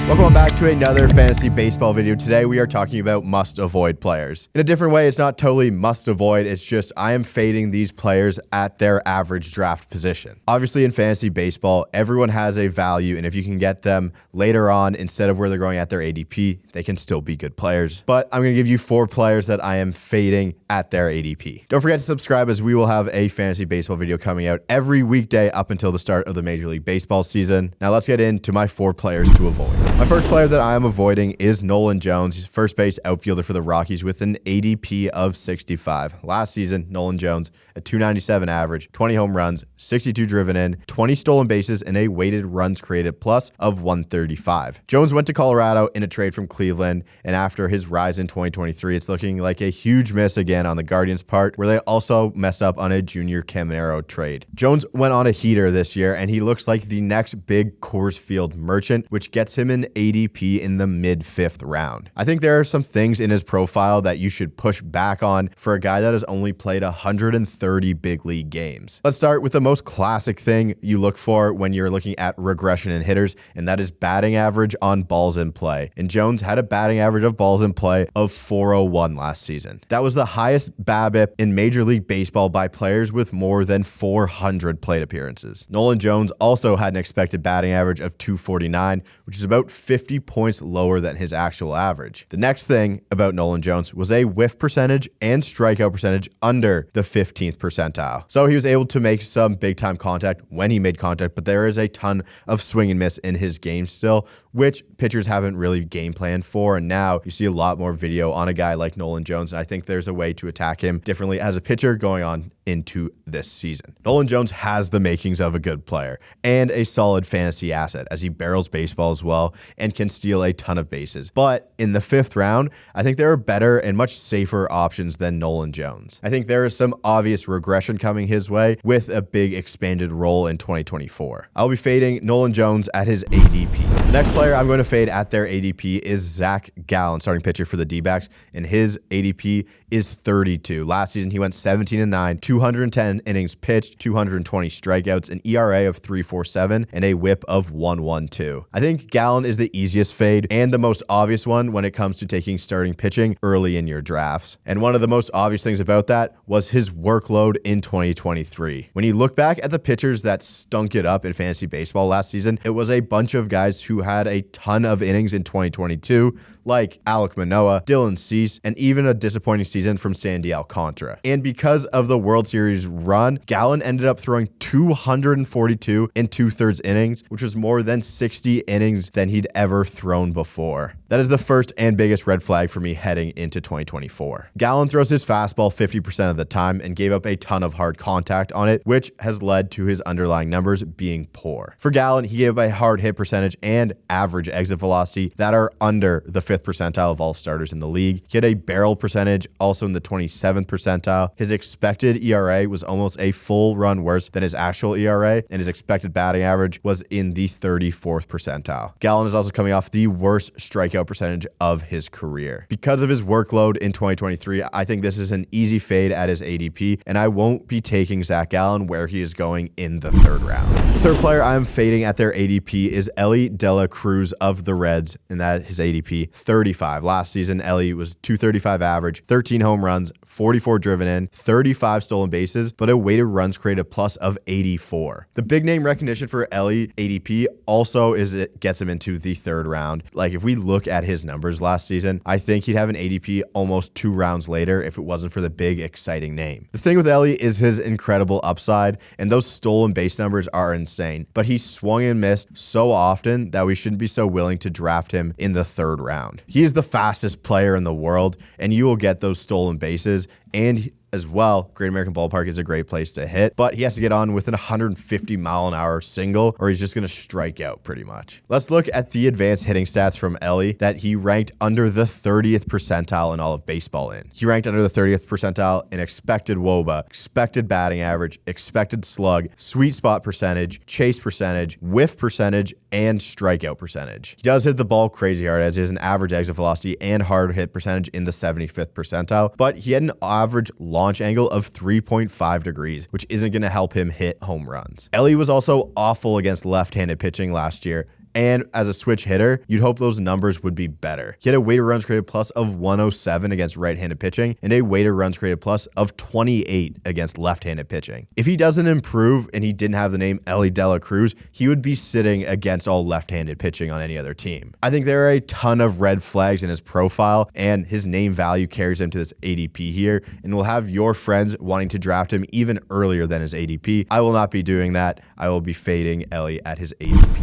Welcome back to another fantasy baseball video. Today we are talking about must-avoid players. In a different way, it's not totally must-avoid, it's just I am fading these players at their average draft position. Obviously in fantasy baseball, everyone has a value, and if you can get them later on instead of where they're going at their ADP, they can still be good players. But I'm going to give you 4 players that I am fading at their ADP. Don't forget to subscribe, as we will have a fantasy baseball video coming out every weekday up until the start of the Major League Baseball season. Now let's get into my 4 players to avoid. My first player that I am avoiding is Nolan Jones. He's first base outfielder for the Rockies with an ADP of 65. Last season, Nolan Jones, a 297 average, 20 home runs, 62 driven in, 20 stolen bases, and a weighted runs created plus of 135. Jones went to Colorado in a trade from Cleveland, and after his rise in 2023, it's looking like a huge miss again on the Guardians' part, where they also mess up on a Junior Caminero trade. Jones went on a heater this year, and he looks like the next big Coors Field merchant, which gets him an ADP in the mid-5th round. I think there are some things in his profile that you should push back on for a guy that has only played 130 big league games. Let's start with the most classic thing you look for when you're looking at regression in hitters, and that is batting average on balls in play. And Jones had a batting average of balls in play of 401 last season. That was the highest BABIP in Major League Baseball by players with more than 400 plate appearances. Nolan Jones also had an expected batting average of 249, which is about 50 points lower than his actual average. The next thing about Nolan Jones was a whiff percentage and strikeout percentage under the 15th percentile. So he was able to make some big time contact when he made contact, but there is a ton of swing and miss in his game still, which pitchers haven't really game planned for. And now you see a lot more video on a guy like Nolan Jones. And I think there's a way to attack him differently as a pitcher going on into this season. Nolan Jones has the makings of a good player and a solid fantasy asset, as he barrels baseballs well and can steal a ton of bases. But in the 5th round, I think there are better and much safer options than Nolan Jones. I think there is some obvious regression coming his way with a big expanded role in 2024. I'll be fading Nolan Jones at his ADP. Next player I'm going to fade at their ADP is Zack Greinke, starting pitcher for the D-backs, and his ADP is 32. Last season, he went 17-9, 210 innings pitched, 220 strikeouts, an ERA of 3.47, and a WHIP of 1.12. I think Greinke is the easiest fade and the most obvious one when it comes to taking starting pitching early in your drafts. And one of the most obvious things about that was his workload in 2023. When you look back at the pitchers that stunk it up in fantasy baseball last season, it was a bunch of guys who had a ton of innings in 2022, like Alek Manoah, Dylan Cease, and even a disappointing season from Sandy Alcantara. And because of the World Series run, Greinke ended up throwing 242 and 2/3 innings, which was more than 60 innings than he'd ever thrown before. That is the first and biggest red flag for me heading into 2024. Greinke throws his fastball 50% of the time and gave up a ton of hard contact on it, which has led to his underlying numbers being poor. For Greinke, he gave a hard hit percentage and average exit velocity that are under the 5th percentile of all starters in the league. He had a barrel percentage also in the 27th percentile. His expected ERA was almost a full run worse than his actual ERA, and his expected batting average was in the 34th percentile. Greinke is also coming off the worst strikeout percentage of his career. Because of his workload in 2023, I think this is an easy fade at his ADP, and I won't be taking Zack Greinke where he is going in the 3rd round. The third player I'm fading at their ADP is Elly De La Cruz of the Reds, and that his ADP 35. Last season, Elly was 235 average, 13 home runs, 44 driven in, 35 stolen bases, but a weighted runs created plus of 84. The big name recognition for Elly ADP also is it gets him into the 3rd round. Like if we look at his numbers last season, I think he'd have an ADP almost 2 rounds later if it wasn't for the big exciting name. The thing with Elly is his incredible upside, and those stolen base numbers are insane, but he swung and missed so often that we shouldn't be so willing to draft him in the 3rd round. He is the fastest player in the world, and you will get those stolen bases, and as well, Great American Ballpark is a great place to hit, but he has to get on with an 150-mile-an-hour single, or he's just going to strike out pretty much. Let's look at the advanced hitting stats from Elly that he ranked under the 30th percentile in all of baseball in. He ranked under the 30th percentile in expected WOBA, expected batting average, expected slug, sweet spot percentage, chase percentage, whiff percentage, and strikeout percentage. He does hit the ball crazy hard, as he has an average exit velocity and hard hit percentage in the 75th percentile, but he had an average launch angle of 3.5 degrees, which isn't going to help him hit home runs. Elly was also awful against left-handed pitching last year, And as a switch hitter, you'd hope those numbers would be better. He had a weighted runs created plus of 107 against right-handed pitching and a weighted runs created plus of 28 against left-handed pitching. If he doesn't improve and he didn't have the name Ellie De La Cruz, he would be sitting against all left-handed pitching on any other team. I think there are a ton of red flags in his profile, and his name value carries him to this ADP here, and will have your friends wanting to draft him even earlier than his ADP. I will not be doing that. I will be fading Ellie at his ADP.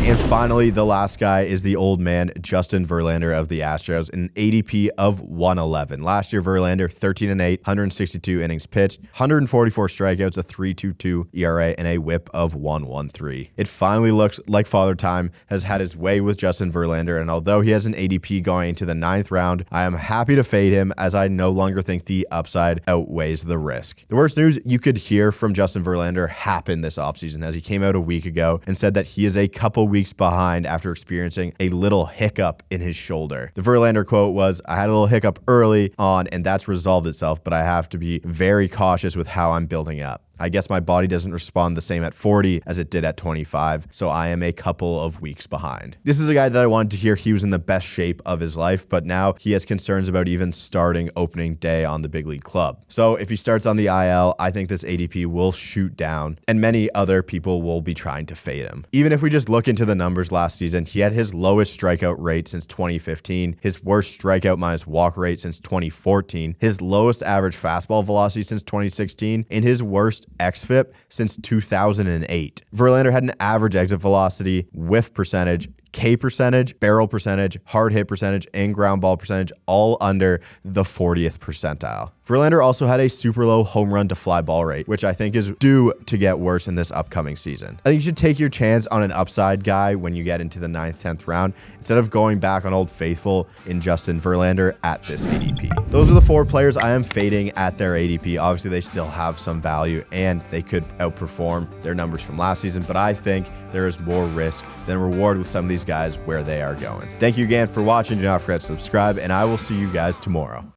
And finally, the last guy is the old man, Justin Verlander of the Astros, an ADP of 111. Last year, Verlander, 13-8, 162 innings pitched, 144 strikeouts, a 3.22 ERA, and a whip of 1.13. It finally looks like Father Time has had his way with Justin Verlander, and although he has an ADP going into the 9th round, I am happy to fade him as I no longer think the upside outweighs the risk. The worst news you could hear from Justin Verlander happened this offseason, as he came out a week ago and said that he is a couple weeks behind after experiencing a little hiccup in his shoulder. The Verlander quote was, "I had a little hiccup early on and that's resolved itself, but I have to be very cautious with how I'm building up. I guess my body doesn't respond the same at 40 as it did at 25, so I am a couple of weeks behind." This is a guy that I wanted to hear he was in the best shape of his life, but now he has concerns about even starting opening day on the big league club. So if he starts on the IL, I think this ADP will shoot down, and many other people will be trying to fade him. Even if we just look into the numbers last season, he had his lowest strikeout rate since 2015, his worst strikeout minus walk rate since 2014, his lowest average fastball velocity since 2016, and his worst xFIP since 2008. Verlander had an average exit velocity, whiff percentage, K percentage, barrel percentage, hard hit percentage, and ground ball percentage, all under the 40th percentile. Verlander also had a super low home run to fly ball rate, which I think is due to get worse in this upcoming season. I think you should take your chance on an upside guy when you get into the 9th, 10th round, instead of going back on old faithful in Justin Verlander at this ADP. Those are the 4 players I am fading at their ADP. Obviously, they still have some value and they could outperform their numbers from last season, but I think there is more risk than reward with some of these guys where they are going. Thank you again for watching. Do not forget to subscribe, and I will see you guys tomorrow.